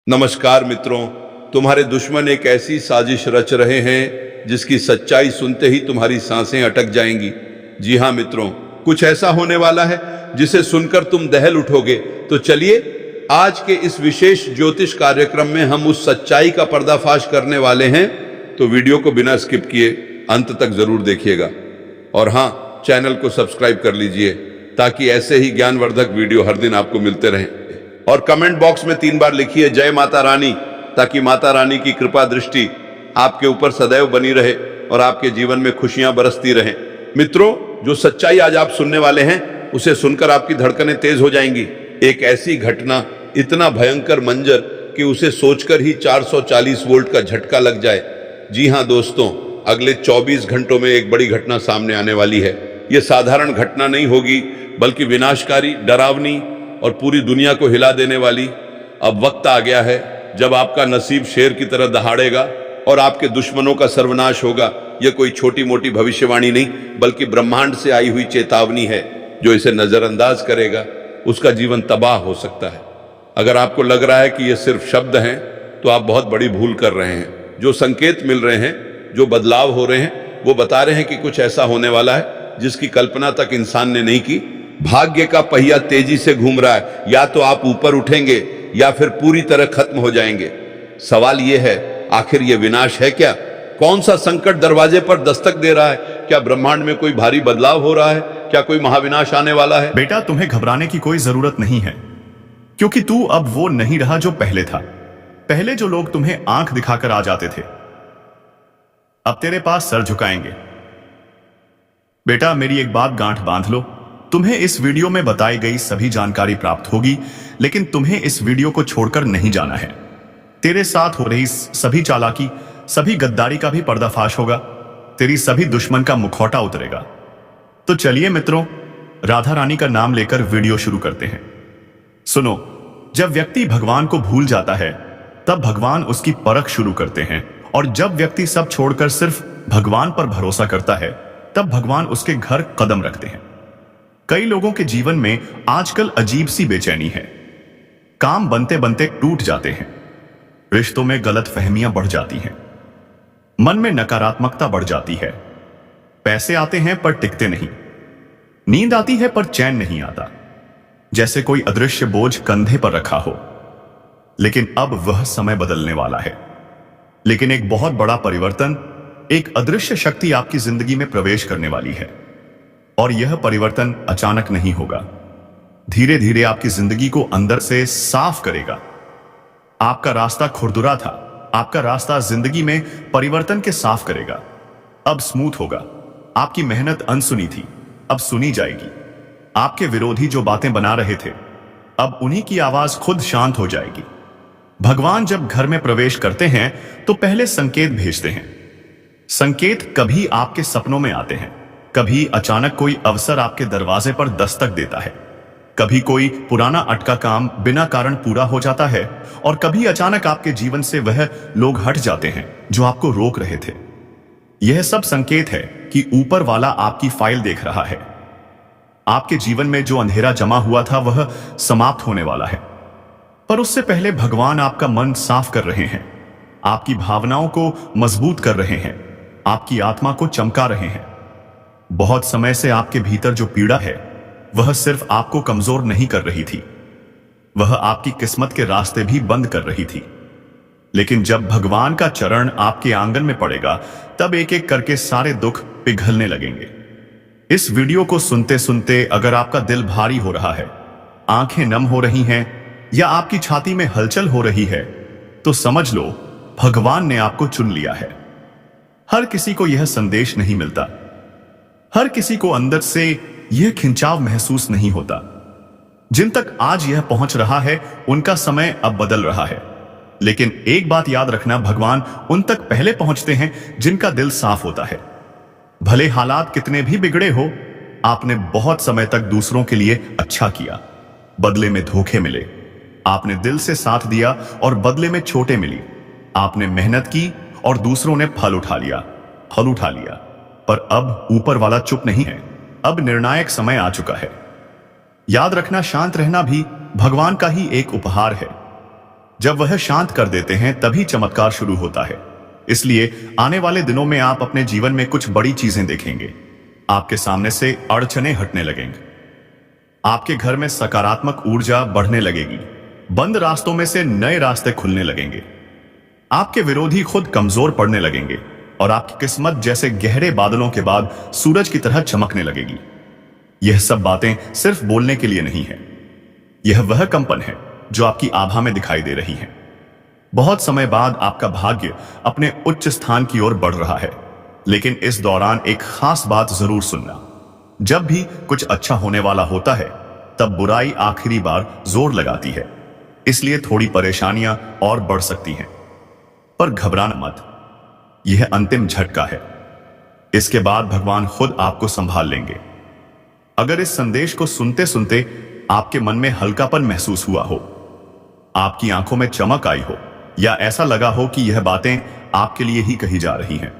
नमस्कार मित्रों, तुम्हारे दुश्मन एक ऐसी साजिश रच रहे हैं जिसकी सच्चाई सुनते ही तुम्हारी सांसें अटक जाएंगी। जी हाँ मित्रों, कुछ ऐसा होने वाला है जिसे सुनकर तुम दहल उठोगे। तो चलिए आज के इस विशेष ज्योतिष कार्यक्रम में हम उस सच्चाई का पर्दाफाश करने वाले हैं, तो वीडियो को बिना स्किप किए अंत तक जरूर देखिएगा। और हाँ, चैनल को सब्सक्राइब कर लीजिए ताकि ऐसे ही ज्ञानवर्धक वीडियो हर दिन आपको मिलते रहें। और कमेंट बॉक्स में 3 बार लिखिए जय माता रानी, ताकि माता रानी की कृपा दृष्टि आपके ऊपर सदैव बनी रहे और आपके जीवन में खुशियां बरसती रहें। मित्रों, जो सच्चाई आज आप सुनने वाले हैं उसे सुनकर आपकी धड़कनें तेज हो जाएंगी। एक ऐसी घटना, इतना भयंकर मंजर कि उसे सोचकर ही 440 वोल्ट का झटका लग जाए। जी हाँ दोस्तों, अगले 24 घंटों में एक बड़ी घटना सामने आने वाली है। यह साधारण घटना नहीं होगी, बल्कि विनाशकारी, डरावनी और पूरी दुनिया को हिला देने वाली। अब वक्त आ गया है जब आपका नसीब शेर की तरह दहाड़ेगा और आपके दुश्मनों का सर्वनाश होगा। यह कोई छोटी मोटी भविष्यवाणी नहीं, बल्कि ब्रह्मांड से आई हुई चेतावनी है। जो इसे नजरअंदाज करेगा उसका जीवन तबाह हो सकता है। अगर आपको लग रहा है कि ये सिर्फ शब्द हैं, तो आप बहुत बड़ी भूल कर रहे हैं। जो संकेत मिल रहे हैं, जो बदलाव हो रहे हैं, वो बता रहे हैं कि कुछ ऐसा होने वाला है जिसकी कल्पना तक इंसान ने नहीं की। भाग्य का पहिया तेजी से घूम रहा है। या तो आप ऊपर उठेंगे या फिर पूरी तरह खत्म हो जाएंगे। सवाल यह है, आखिर यह विनाश है क्या? कौन सा संकट दरवाजे पर दस्तक दे रहा है? क्या ब्रह्मांड में कोई भारी बदलाव हो रहा है? क्या कोई महाविनाश आने वाला है? बेटा, तुम्हें घबराने की कोई जरूरत नहीं है, क्योंकि तू अब वो नहीं रहा जो पहले था। पहले जो लोग तुम्हें आंख दिखाकर आ जाते थे, अब तेरे पास सर झुकाएंगे। बेटा, मेरी एक बात गांठ बांध लो। तुम्हें इस वीडियो में बताई गई सभी जानकारी प्राप्त होगी, लेकिन तुम्हें इस वीडियो को छोड़कर नहीं जाना है। तेरे साथ हो रही सभी चालाकी, सभी गद्दारी का भी पर्दाफाश होगा। तेरी सभी दुश्मन का मुखौटा उतरेगा। तो चलिए मित्रों, राधा रानी का नाम लेकर वीडियो शुरू करते हैं। सुनो, जब व्यक्ति भगवान को भूल जाता है, तब भगवान उसकी परख शुरू करते हैं। और जब व्यक्ति सब छोड़कर सिर्फ भगवान पर भरोसा करता है, तब भगवान उसके घर कदम रखते हैं। कई लोगों के जीवन में आजकल अजीब सी बेचैनी है। काम बनते बनते टूट जाते हैं, रिश्तों में गलतफहमियां बढ़ जाती हैं, मन में नकारात्मकता बढ़ जाती है, पैसे आते हैं पर टिकते नहीं, नींद आती है पर चैन नहीं आता, जैसे कोई अदृश्य बोझ कंधे पर रखा हो। लेकिन अब वह समय बदलने वाला है। लेकिन एक बहुत बड़ा परिवर्तन, एक अदृश्य शक्ति आपकी जिंदगी में प्रवेश करने वाली है। और यह परिवर्तन अचानक नहीं होगा, धीरे धीरे आपकी जिंदगी को अंदर से साफ करेगा। आपका रास्ता खुरदुरा था, आपका रास्ता जिंदगी में परिवर्तन के साफ करेगा। अब स्मूथ होगा। आपकी मेहनत अनसुनी थी, अब सुनी जाएगी। आपके विरोधी जो बातें बना रहे थे, अब उन्हीं की आवाज खुद शांत हो जाएगी। भगवान जब घर में प्रवेश करते हैं तो पहले संकेत भेजते हैं। संकेत कभी आपके सपनों में आते हैं, कभी अचानक कोई अवसर आपके दरवाजे पर दस्तक देता है, कभी कोई पुराना अटका काम बिना कारण पूरा हो जाता है, और कभी अचानक आपके जीवन से वह लोग हट जाते हैं जो आपको रोक रहे थे। यह सब संकेत है कि ऊपर वाला आपकी फाइल देख रहा है। आपके जीवन में जो अंधेरा जमा हुआ था वह समाप्त होने वाला है। पर उससे पहले भगवान आपका मन साफ कर रहे हैं, आपकी भावनाओं को मजबूत कर रहे हैं, आपकी आत्मा को चमका रहे हैं। बहुत समय से आपके भीतर जो पीड़ा है, वह सिर्फ आपको कमजोर नहीं कर रही थी, वह आपकी किस्मत के रास्ते भी बंद कर रही थी। लेकिन जब भगवान का चरण आपके आंगन में पड़ेगा, तब एक एक करके सारे दुख पिघलने लगेंगे। इस वीडियो को सुनते सुनते अगर आपका दिल भारी हो रहा है, आंखें नम हो रही हैं, या आपकी छाती में हलचल हो रही है, तो समझ लो भगवान ने आपको चुन लिया है। हर किसी को यह संदेश नहीं मिलता, हर किसी को अंदर से यह खिंचाव महसूस नहीं होता। जिन तक आज यह पहुंच रहा है, उनका समय अब बदल रहा है। लेकिन एक बात याद रखना, भगवान उन तक पहले पहुंचते हैं जिनका दिल साफ होता है। भले हालात कितने भी बिगड़े हो, आपने बहुत समय तक दूसरों के लिए अच्छा किया, बदले में धोखे मिले। आपने दिल से साथ दिया और बदले में चोटें मिली। आपने मेहनत की और दूसरों ने फल उठा लिया। पर अब ऊपर वाला चुप नहीं है। अब निर्णायक समय आ चुका है। याद रखना, शांत रहना भी भगवान का ही एक उपहार है। जब वह शांत कर देते हैं तभी चमत्कार शुरू होता है। इसलिए आने वाले दिनों में आप अपने जीवन में कुछ बड़ी चीजें देखेंगे। आपके सामने से अड़चनें हटने लगेंगी, आपके घर में सकारात्मक ऊर्जा बढ़ने लगेगी, बंद रास्तों में से नए रास्ते खुलने लगेंगे, आपके विरोधी खुद कमजोर पड़ने लगेंगे और आपकी किस्मत जैसे गहरे बादलों के बाद सूरज की तरह चमकने लगेगी। यह सब बातें सिर्फ बोलने के लिए नहीं है, यह वह कंपन है जो आपकी आभा में दिखाई दे रही है। बहुत समय बाद आपका भाग्य अपने उच्च स्थान की ओर बढ़ रहा है, लेकिन इस दौरान एक खास बात जरूर सुनना। जब भी कुछ अच्छा होने वाला होता है तब बुराई आखिरी बार जोर लगाती है, इसलिए थोड़ी परेशानियां और बढ़ सकती हैं। पर घबराना मत, यह अंतिम झटका है। इसके बाद भगवान खुद आपको संभाल लेंगे। अगर इस संदेश को सुनते सुनते आपके मन में हल्कापन महसूस हुआ हो, आपकी आंखों में चमक आई हो, या ऐसा लगा हो कि यह बातें आपके लिए ही कही जा रही हैं,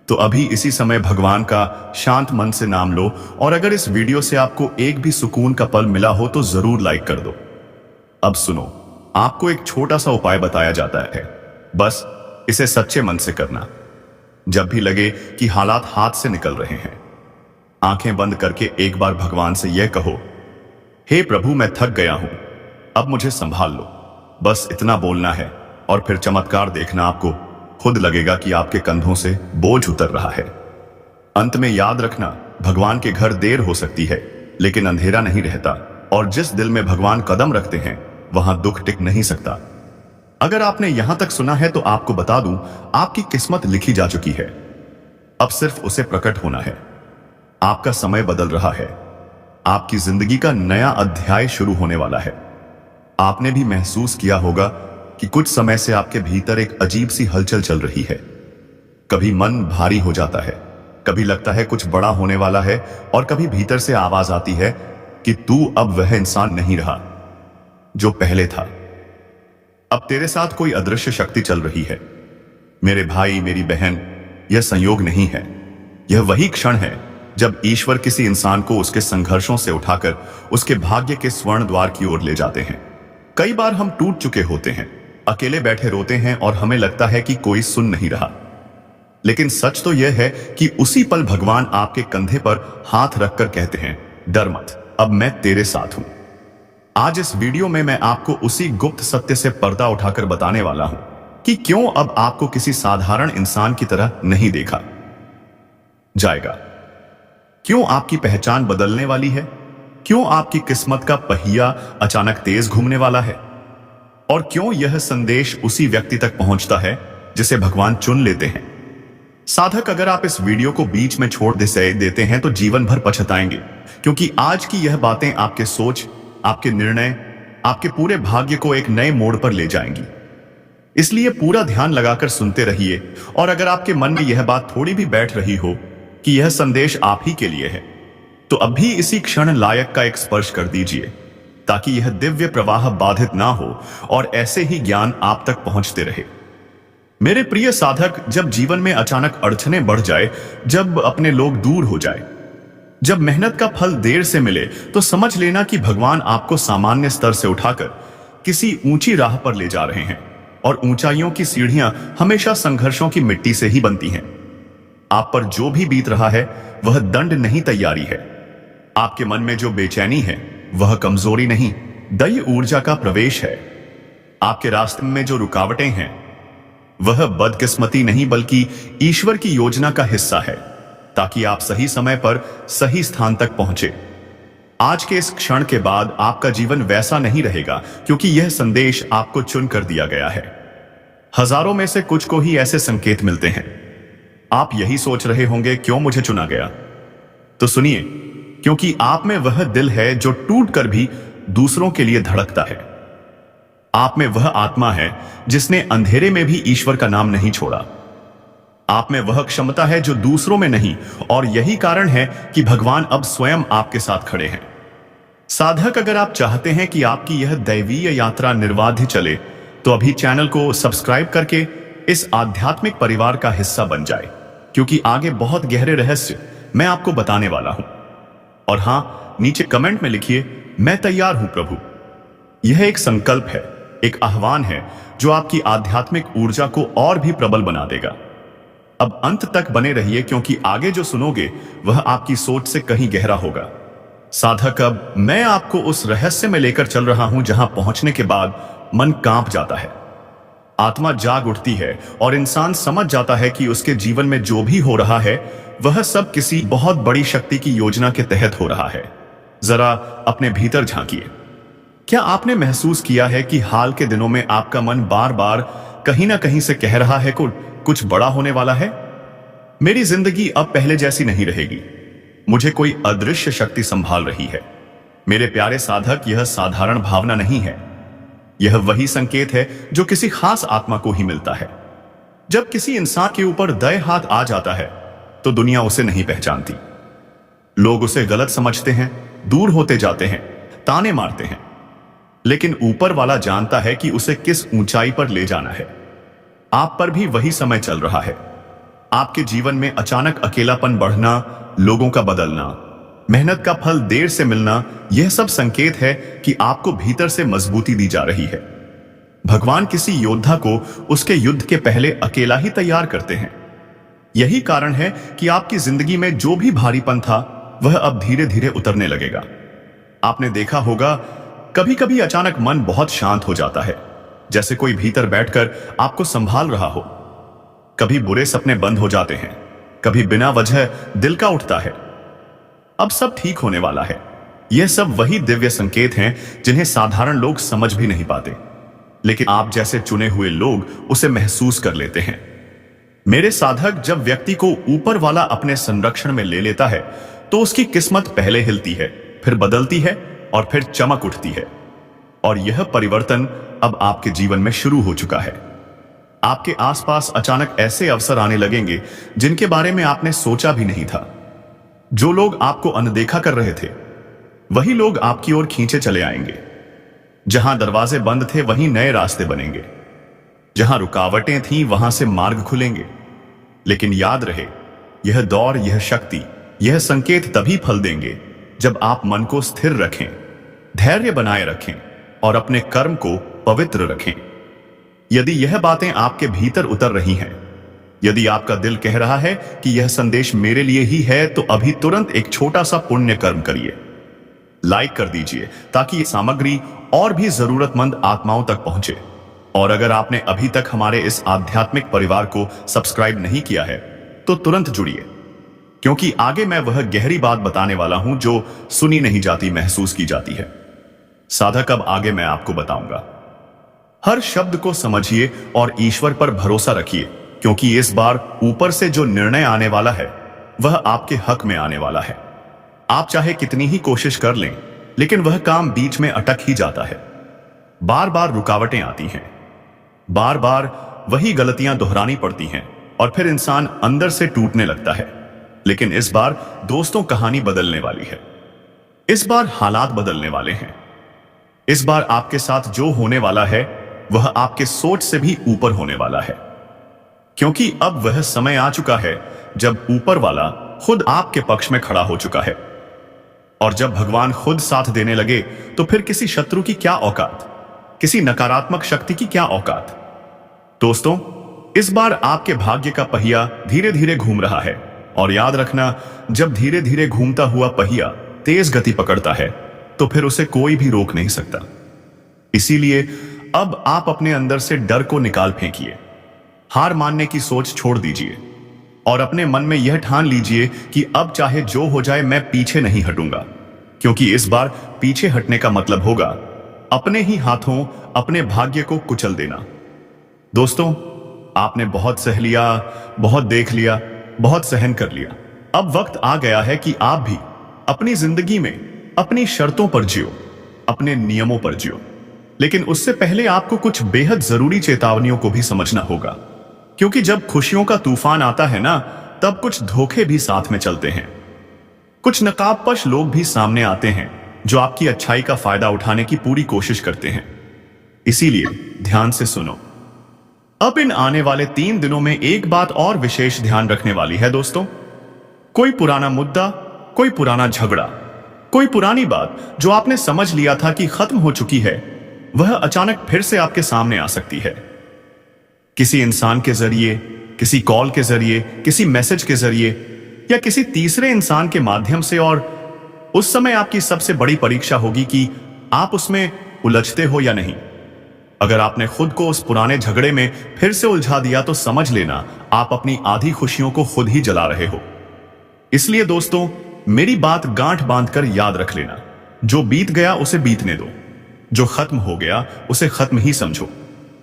तो अभी इसी समय भगवान का शांत मन से नाम लो। और अगर इस वीडियो से आपको एक भी सुकून का पल मिला हो तो जरूर लाइक कर दो। अब सुनो, आपको एक छोटा सा उपाय बताया जाता है, बस इसे सच्चे मन से करना। जब भी लगे कि हालात हाथ से निकल रहे हैं, आंखें बंद करके एक बार भगवान से यह कहो, हे प्रभु, मैं थक गया हूं, अब मुझे संभाल लो। बस इतना बोलना है और फिर चमत्कार देखना। आपको खुद लगेगा कि आपके कंधों से बोझ उतर रहा है। अंत में याद रखना, भगवान के घर देर हो सकती है लेकिन अंधेरा नहीं रहता, और जिस दिल में भगवान कदम रखते हैं वहां दुख टिक नहीं सकता। अगर आपने यहां तक सुना है तो आपको बता दूं, आपकी किस्मत लिखी जा चुकी है, अब सिर्फ उसे प्रकट होना है। आपका समय बदल रहा है, आपकी जिंदगी का नया अध्याय शुरू होने वाला है। आपने भी महसूस किया होगा कि कुछ समय से आपके भीतर एक अजीब सी हलचल चल रही है। कभी मन भारी हो जाता है, कभी लगता है कुछ बड़ा होने वाला है, और कभी भीतर से आवाज आती है कि तू अब वह इंसान नहीं रहा जो पहले था। अब तेरे साथ कोई अदृश्य शक्ति चल रही है। मेरे भाई, मेरी बहन, यह संयोग नहीं है, यह वही क्षण है जब ईश्वर किसी इंसान को उसके संघर्षों से उठाकर उसके भाग्य के स्वर्ण द्वार की ओर ले जाते हैं। कई बार हम टूट चुके होते हैं, अकेले बैठे रोते हैं और हमें लगता है कि कोई सुन नहीं रहा, लेकिन सच तो यह है कि उसी पल भगवान आपके कंधे पर हाथ रखकर कहते हैं, डर मत, अब मैं तेरे साथ हूं। आज इस वीडियो में मैं आपको उसी गुप्त सत्य से पर्दा उठाकर बताने वाला हूं कि क्यों अब आपको किसी साधारण इंसान की तरह नहीं देखा जाएगा, क्यों आपकी पहचान बदलने वाली है, क्यों आपकी किस्मत का पहिया अचानक तेज घूमने वाला है, और क्यों यह संदेश उसी व्यक्ति तक पहुंचता है जिसे भगवान चुन लेते हैं। साधक, अगर आप इस वीडियो को बीच में छोड़ देते हैं तो जीवन भर पछताएंगे, क्योंकि आज की यह बातें आपके सोच, आपके निर्णय, आपके पूरे भाग्य को एक नए मोड़ पर ले जाएंगी। इसलिए पूरा ध्यान लगाकर सुनते रहिए, और अगर आपके मन में यह बात थोड़ी भी बैठ रही हो कि यह संदेश आप ही के लिए है, तो अभी इसी क्षण लायक का एक स्पर्श कर दीजिए, ताकि यह दिव्य प्रवाह बाधित ना हो और ऐसे ही ज्ञान आप तक पहुंचते रहे। मेरे प्रिय साधक, जब जीवन में अचानक अड़चनें बढ़ जाए, जब अपने लोग दूर हो जाए, जब मेहनत का फल देर से मिले, तो समझ लेना कि भगवान आपको सामान्य स्तर से उठाकर किसी ऊंची राह पर ले जा रहे हैं, और ऊंचाइयों की सीढ़ियां हमेशा संघर्षों की मिट्टी से ही बनती हैं। आप पर जो भी बीत रहा है वह दंड नहीं, तैयारी है। आपके मन में जो बेचैनी है वह कमजोरी नहीं, दैवी ऊर्जा का प्रवेश है। आपके रास्ते में जो रुकावटें हैं वह बदकिस्मती नहीं, बल्कि ईश्वर की योजना का हिस्सा है, ताकि आप सही समय पर सही स्थान तक पहुंचे। आज के इस क्षण के बाद आपका जीवन वैसा नहीं रहेगा, क्योंकि यह संदेश आपको चुनकर दिया गया है। हजारों में से कुछ को ही ऐसे संकेत मिलते हैं। आप यही सोच रहे होंगे, क्यों मुझे चुना गया? तो सुनिए, क्योंकि आप में वह दिल है जो टूटकर भी दूसरों के लिए धड़कता है। आप में वह आत्मा है जिसने अंधेरे में भी ईश्वर का नाम नहीं छोड़ा। आप में वह क्षमता है जो दूसरों में नहीं, और यही कारण है कि भगवान अब स्वयं आपके साथ खड़े हैं। साधक, अगर आप चाहते हैं कि आपकी यह दैवीय यात्रा निर्बाध चले, तो अभी चैनल को सब्सक्राइब करके इस आध्यात्मिक परिवार का हिस्सा बन जाए, क्योंकि आगे बहुत गहरे रहस्य मैं आपको बताने वाला हूं। और हां, नीचे कमेंट में लिखिए, मैं तैयार हूं प्रभु। यह एक संकल्प है, एक आह्वान है जो आपकी आध्यात्मिक ऊर्जा को और भी प्रबल बना देगा। अब अंत तक बने रहिए, क्योंकि आगे जो सुनोगे वह आपकी सोच से कहीं गहरा होगा। साधक, अब मैं आपको उस रहस्य में लेकर चल रहा हूं जहां पहुंचने के बाद मन कांप जाता है, आत्मा जाग उठती है और इंसान समझ जाता है कि उसके जीवन में जो भी हो रहा है वह सब किसी बहुत बड़ी शक्ति की योजना के तहत हो रहा है। जरा अपने भीतर झांकिए। क्या आपने महसूस किया है कि हाल के दिनों में आपका मन बार बार कहीं ना कहीं से कह रहा है कुछ बड़ा होने वाला है? मेरी जिंदगी अब पहले जैसी नहीं रहेगी, मुझे कोई अदृश्य शक्ति संभाल रही है। मेरे प्यारे साधक, यह साधारण भावना नहीं है, यह वही संकेत है जो किसी खास आत्मा को ही मिलता है। जब किसी इंसान के ऊपर दया हाथ आ जाता है तो दुनिया उसे नहीं पहचानती। लोग उसे गलत समझते हैं, दूर होते जाते हैं, ताने मारते हैं, लेकिन ऊपर वाला जानता है कि उसे किस ऊंचाई पर ले जाना है। आप पर भी वही समय चल रहा है। आपके जीवन में अचानक अकेलापन बढ़ना, लोगों का बदलना, मेहनत का फल देर से मिलना, यह सब संकेत है कि आपको भीतर से मजबूती दी जा रही है। भगवान किसी योद्धा को उसके युद्ध के पहले अकेला ही तैयार करते हैं। यही कारण है कि आपकी जिंदगी में जो भी भारीपन था वह अब धीरे धीरे उतरने लगेगा। आपने देखा होगा, कभी कभी अचानक मन बहुत शांत हो जाता है, जैसे कोई भीतर बैठकर आपको संभाल रहा हो। कभी बुरे सपने बंद हो जाते हैं, कभी बिना वजह दिल का उठता है। अब सब ठीक होने वाला है। यह सब वही दिव्य संकेत हैं जिन्हें साधारण लोग समझ भी नहीं पाते, लेकिन आप जैसे चुने हुए लोग उसे महसूस कर लेते हैं। मेरे साधक, जब व्यक्ति को ऊपर वाला अपने संरक्षण में ले लेता है तो उसकी किस्मत पहले हिलती है, फिर बदलती है और फिर चमक उठती है। और यह परिवर्तन अब आपके जीवन में शुरू हो चुका है। आपके आसपास अचानक ऐसे अवसर आने लगेंगे जिनके बारे में आपने सोचा भी नहीं था। जो लोग आपको अनदेखा कर रहे थे वही लोग आपकी ओर खींचे चले आएंगे। जहां दरवाजे बंद थे वहीं नए रास्ते बनेंगे, जहां रुकावटें थीं वहां से मार्ग खुलेंगे। लेकिन याद रहे, यह दौर, यह शक्ति, यह संकेत तभी फल देंगे जब आप मन को स्थिर रखें, धैर्य बनाए रखें और अपने कर्म को पवित्र रखें। यदि यह बातें आपके भीतर उतर रही हैं, यदि आपका दिल कह रहा है कि यह संदेश मेरे लिए ही है, तो अभी तुरंत एक छोटा सा पुण्य कर्म करिए। लाइक कर दीजिए ताकि ये सामग्री और भी जरूरतमंद आत्माओं तक पहुंचे। और अगर आपने अभी तक हमारे इस आध्यात्मिक परिवार को सब्सक्राइब नहीं किया है तो तुरंत जुड़िए, क्योंकि आगे मैं वह गहरी बात बताने वाला हूं जो सुनी नहीं जाती, महसूस की जाती है। साधक, अब आगे मैं आपको बताऊंगा। हर शब्द को समझिए और ईश्वर पर भरोसा रखिए, क्योंकि इस बार ऊपर से जो निर्णय आने वाला है वह आपके हक में आने वाला है। आप चाहे कितनी ही कोशिश कर लें, लेकिन वह काम बीच में अटक ही जाता है। बार बार रुकावटें आती हैं, बार बार वही गलतियां दोहरानी पड़ती हैं और फिर इंसान अंदर से टूटने लगता है। लेकिन इस बार दोस्तों, कहानी बदलने वाली है। इस बार हालात बदलने वाले हैं। इस बार आपके साथ जो होने वाला है वह आपके सोच से भी ऊपर होने वाला है, क्योंकि अब वह समय आ चुका है जब ऊपर वाला खुद आपके पक्ष में खड़ा हो चुका है। और जब भगवान खुद साथ देने लगे तो फिर किसी शत्रु की क्या औकात, किसी नकारात्मक शक्ति की क्या औकात। दोस्तों, इस बार आपके भाग्य का पहिया धीरे धीरे घूम रहा है। और याद रखना, जब धीरे धीरे घूमता हुआ पहिया तेज गति पकड़ता है तो फिर उसे कोई भी रोक नहीं सकता। इसीलिए अब आप अपने अंदर से डर को निकाल फेंकिए, हार मानने की सोच छोड़ दीजिए और अपने मन में यह ठान लीजिए कि अब चाहे जो हो जाए मैं पीछे नहीं हटूंगा, क्योंकि इस बार पीछे हटने का मतलब होगा अपने ही हाथों अपने भाग्य को कुचल देना। दोस्तों, आपने बहुत सह लिया, बहुत देख लिया, बहुत सहन कर लिया। अब वक्त आ गया है कि आप भी अपनी जिंदगी में अपनी शर्तों पर जियो, अपने नियमों पर जियो। लेकिन उससे पहले आपको कुछ बेहद जरूरी चेतावनियों को भी समझना होगा, क्योंकि जब खुशियों का तूफान आता है ना, तब कुछ धोखे भी साथ में चलते हैं। कुछ नकाबपोश लोग भी सामने आते हैं जो आपकी अच्छाई का फायदा उठाने की पूरी कोशिश करते हैं। इसीलिए ध्यान से सुनो। अब इन आने वाले 3 दिनों में एक बात और विशेष ध्यान रखने वाली है दोस्तों। कोई पुराना मुद्दा, कोई पुराना झगड़ा, कोई पुरानी बात जो आपने समझ लिया था कि खत्म हो चुकी है, वह अचानक फिर से आपके सामने आ सकती है, किसी इंसान के जरिए, किसी कॉल के जरिए, किसी मैसेज के जरिए या किसी तीसरे इंसान के माध्यम से। और उस समय आपकी सबसे बड़ी परीक्षा होगी कि आप उसमें उलझते हो या नहीं। अगर आपने खुद को उस पुराने झगड़े में फिर से उलझा दिया तो समझ लेना आप अपनी आधी खुशियों को खुद ही जला रहे हो। इसलिए दोस्तों, मेरी बात गांठ बांधकर याद रख लेना, जो बीत गया उसे बीतने दो, जो खत्म हो गया उसे खत्म ही समझो।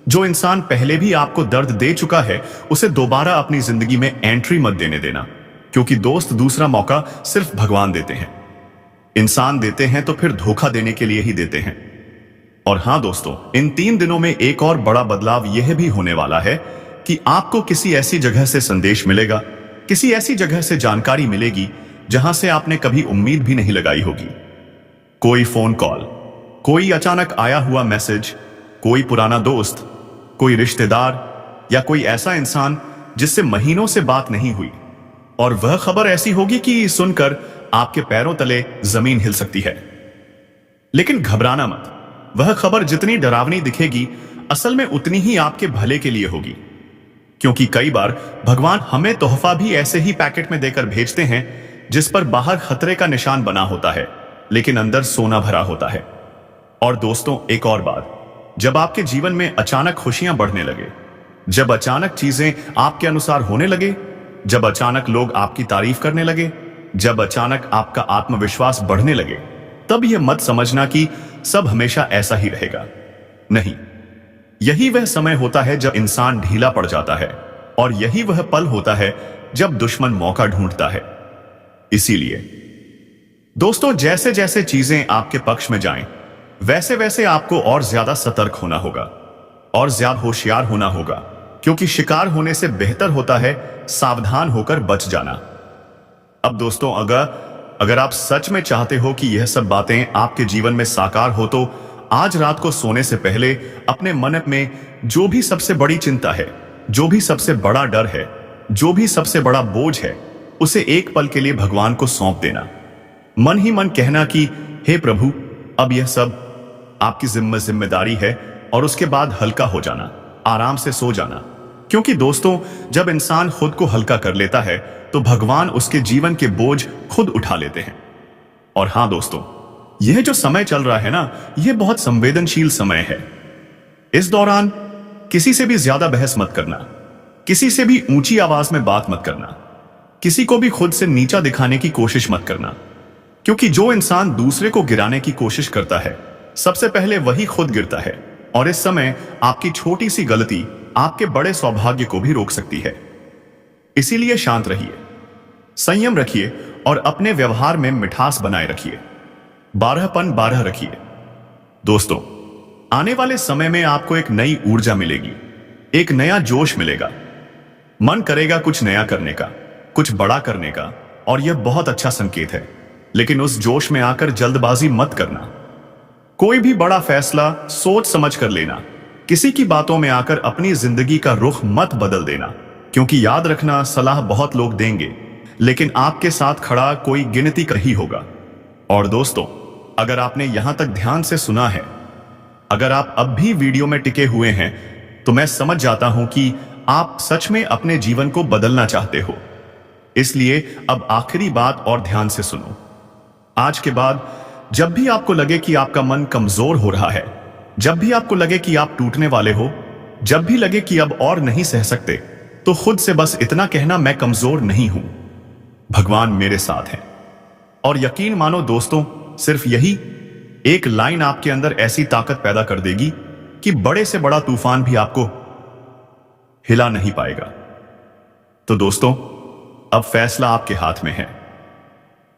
जो इंसान पहले भी आपको दर्द दे चुका है उसे दोबारा अपनी जिंदगी में एंट्री मत देने देना, क्योंकि दोस्त दूसरा मौका सिर्फ भगवान देते हैं। इंसान देते हैं तो फिर धोखा देने के लिए ही देते हैं। और हां दोस्तों, इन 3 दिनों में एक और बड़ा बदलाव यह भी होने वाला है कि आपको किसी ऐसी जगह से संदेश मिलेगा, किसी ऐसी जगह से जानकारी मिलेगी जहां से आपने कभी उम्मीद भी नहीं लगाई होगी। कोई फोन कॉल, कोई अचानक आया हुआ मैसेज, कोई पुराना दोस्त, कोई रिश्तेदार या कोई ऐसा इंसान जिससे महीनों से बात नहीं हुई। और वह खबर ऐसी होगी कि सुनकर आपके पैरों तले जमीन हिल सकती है। लेकिन घबराना मत, वह खबर जितनी डरावनी दिखेगी असल में उतनी ही आपके भले के लिए होगी, क्योंकि कई बार भगवान हमें तोहफा भी ऐसे ही पैकेट में देकर भेजते हैं जिस पर बाहर खतरे का निशान बना होता है लेकिन अंदर सोना भरा होता है। और दोस्तों, एक और बात, जब आपके जीवन में अचानक खुशियां बढ़ने लगे, जब अचानक चीजें आपके अनुसार होने लगे, जब अचानक लोग आपकी तारीफ करने लगे, जब अचानक आपका आत्मविश्वास बढ़ने लगे, तब यह मत समझना कि सब हमेशा ऐसा ही रहेगा। नहीं, यही वह समय होता है जब इंसान ढीला पड़ जाता है, और यही वह पल होता है जब दुश्मन मौका ढूंढता है। इसीलिए दोस्तों, जैसे जैसे चीजें आपके पक्ष में जाएं, वैसे वैसे आपको और ज्यादा सतर्क होना होगा और ज्यादा होशियार होना होगा, क्योंकि शिकार होने से बेहतर होता है सावधान होकर बच जाना। अब दोस्तों, अगर आप सच में चाहते हो कि यह सब बातें आपके जीवन में साकार हो, तो आज रात को सोने से पहले अपने मन में जो भी सबसे बड़ी चिंता है, जो भी सबसे बड़ा डर है, जो भी सबसे बड़ा बोझ है, उसे एक पल के लिए भगवान को सौंप देना। मन ही मन कहना कि हे प्रभु, अब यह सब आपकी जिम्मेदारी है, और उसके बाद हल्का हो जाना, आराम से सो जाना। क्योंकि दोस्तों, जब इंसान खुद को हल्का कर लेता है तो भगवान उसके जीवन के बोझ खुद उठा लेते हैं। और हां दोस्तों, यह जो समय चल रहा है ना, यह बहुत संवेदनशील समय है। इस दौरान किसी से भी ज्यादा बहस मत करना, किसी से भी ऊंची आवाज में बात मत करना, किसी को भी खुद से नीचा दिखाने की कोशिश मत करना, क्योंकि जो इंसान दूसरे को गिराने की कोशिश करता है सबसे पहले वही खुद गिरता है। और इस समय आपकी छोटी सी गलती आपके बड़े सौभाग्य को भी रोक सकती है। इसीलिए शांत रहिए, संयम रखिए और अपने व्यवहार में मिठास बनाए रखिए, 12 रखिए। दोस्तों, आने वाले समय में आपको एक नई ऊर्जा मिलेगी, एक नया जोश मिलेगा, मन करेगा कुछ नया करने का, कुछ बड़ा करने का, और यह बहुत अच्छा संकेत है। लेकिन उस जोश में आकर जल्दबाजी मत करना, कोई भी बड़ा फैसला सोच समझ कर लेना, किसी की बातों में आकर अपनी जिंदगी का रुख मत बदल देना, क्योंकि याद रखना, सलाह बहुत लोग देंगे लेकिन आपके साथ खड़ा कोई गिनती का ही होगा। और दोस्तों, अगर आपने यहां तक ध्यान से सुना है, अगर आप अब भी वीडियो में टिके हुए हैं, तो मैं समझ जाता हूं कि आप सच में अपने जीवन को बदलना चाहते हो। इसलिए अब आखिरी बात और ध्यान से सुनो। आज के बाद जब भी आपको लगे कि आपका मन कमजोर हो रहा है, जब भी आपको लगे कि आप टूटने वाले हो, जब भी लगे कि अब और नहीं सह सकते, तो खुद से बस इतना कहना, मैं कमजोर नहीं हूं, भगवान मेरे साथ है। और यकीन मानो दोस्तों, सिर्फ यही एक लाइन आपके अंदर ऐसी ताकत पैदा कर देगी कि बड़े से बड़ा तूफान भी आपको हिला नहीं पाएगा। तो दोस्तों, अब फैसला आपके हाथ में है।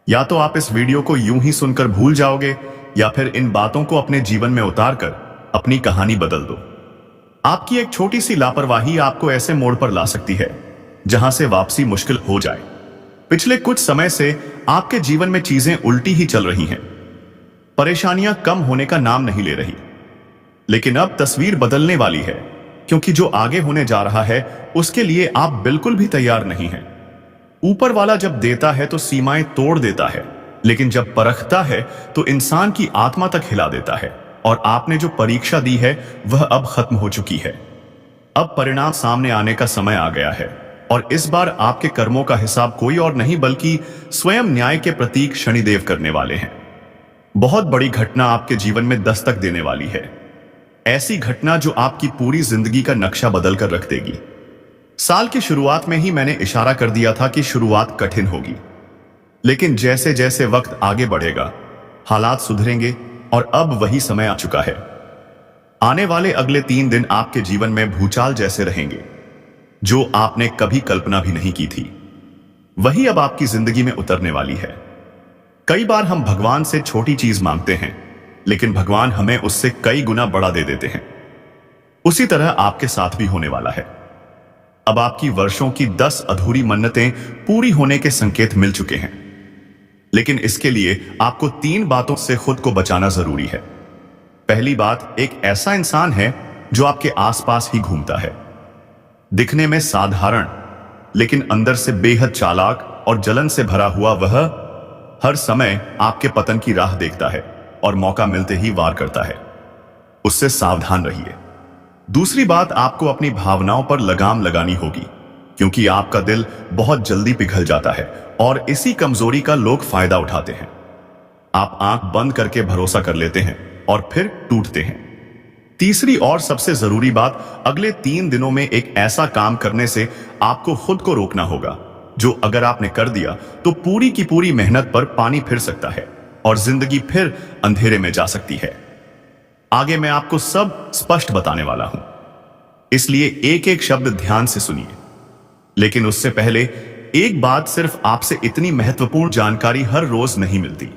या तो आप इस वीडियो को यूं ही सुनकर भूल जाओगे, या फिर इन बातों को अपने जीवन में उतारकर अपनी कहानी बदल दो। आपकी एक छोटी सी लापरवाही आपको ऐसे मोड़ पर ला सकती है जहां से वापसी मुश्किल हो जाए। पिछले कुछ समय से आपके जीवन में चीजें उल्टी ही चल रही हैं, परेशानियां कम होने का नाम नहीं ले रही। लेकिन अब तस्वीर बदलने वाली है, क्योंकि जो आगे होने जा रहा है उसके लिए आप बिल्कुल भी तैयार नहीं हैं। ऊपर वाला जब देता है तो सीमाएं तोड़ देता है, लेकिन जब परखता है तो इंसान की आत्मा तक हिला देता है। और आपने जो परीक्षा दी है वह अब खत्म हो चुकी है। अब परिणाम सामने आने का समय आ गया है और इस बार आपके कर्मों का हिसाब कोई और नहीं बल्कि स्वयं न्याय के प्रतीक शनिदेव करने वाले हैं। बहुत बड़ी घटना आपके जीवन में दस्तक देने वाली है, ऐसी घटना जो आपकी पूरी जिंदगी का नक्शा बदल कर रख देगी। साल की शुरुआत में ही मैंने इशारा कर दिया था कि शुरुआत कठिन होगी, लेकिन जैसे जैसे वक्त आगे बढ़ेगा हालात सुधरेंगे और अब वही समय आ चुका है। आने वाले अगले 3 दिन आपके जीवन में भूचाल जैसे रहेंगे, जो आपने कभी कल्पना भी नहीं की थी वही अब आपकी जिंदगी में उतरने वाली है। कई बार हम भगवान से छोटी चीज मांगते हैं, लेकिन भगवान हमें उससे कई गुना बड़ा दे देते हैं। उसी तरह आपके साथ भी होने वाला है। अब आपकी वर्षों की 10 अधूरी मन्नतें पूरी होने के संकेत मिल चुके हैं, लेकिन इसके लिए आपको 3 बातों से खुद को बचाना जरूरी है। पहली बात, एक ऐसा इंसान है जो आपके आसपास ही घूमता है, दिखने में साधारण लेकिन अंदर से बेहद चालाक और जलन से भरा हुआ। वह हर समय आपके पतन की राह देखता है और मौका मिलते ही वार करता है। उससे सावधान रहिए। दूसरी बात, आपको अपनी भावनाओं पर लगाम लगानी होगी, क्योंकि आपका दिल बहुत जल्दी पिघल जाता है और इसी कमजोरी का लोग फायदा उठाते हैं। आप आंख बंद करके भरोसा कर लेते हैं और फिर टूटते हैं। तीसरी और सबसे जरूरी बात, अगले 3 दिनों में एक ऐसा काम करने से आपको खुद को रोकना होगा जो अगर आपने कर दिया तो पूरी की पूरी मेहनत पर पानी फिर सकता है और जिंदगी फिर अंधेरे में जा सकती है। आगे मैं आपको सब स्पष्ट बताने वाला हूं, इसलिए एक एक शब्द ध्यान से सुनिए। लेकिन उससे पहले एक बात, सिर्फ आपसे इतनी महत्वपूर्ण जानकारी हर रोज नहीं मिलती,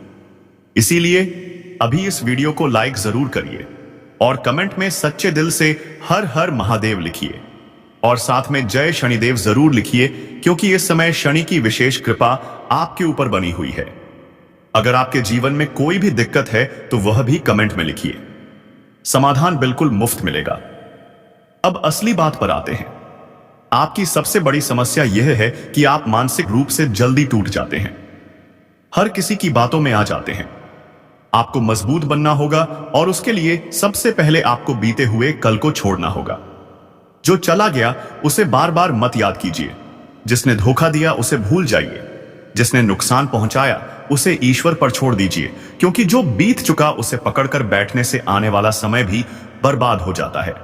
इसीलिए अभी इस वीडियो को लाइक जरूर करिए और कमेंट में सच्चे दिल से हर हर महादेव लिखिए और साथ में जय शनिदेव जरूर लिखिए, क्योंकि इस समय शनि की विशेष कृपा आपके ऊपर बनी हुई है। अगर आपके जीवन में कोई भी दिक्कत है तो वह भी कमेंट में लिखिए, समाधान बिल्कुल मुफ्त मिलेगा। अब असली बात पर आते हैं। आपकी सबसे बड़ी समस्या यह है कि आप मानसिक रूप से जल्दी टूट जाते हैं, हर किसी की बातों में आ जाते हैं। आपको मजबूत बनना होगा और उसके लिए सबसे पहले आपको बीते हुए कल को छोड़ना होगा। जो चला गया उसे बार बार मत याद कीजिए, जिसने धोखा दिया उसे भूल जाइए, जिसने नुकसान पहुंचाया उसे ईश्वर पर छोड़ दीजिए, क्योंकि जो बीत चुका उसे पकड़कर बैठने से आने वाला समय भी बर्बाद हो जाता है।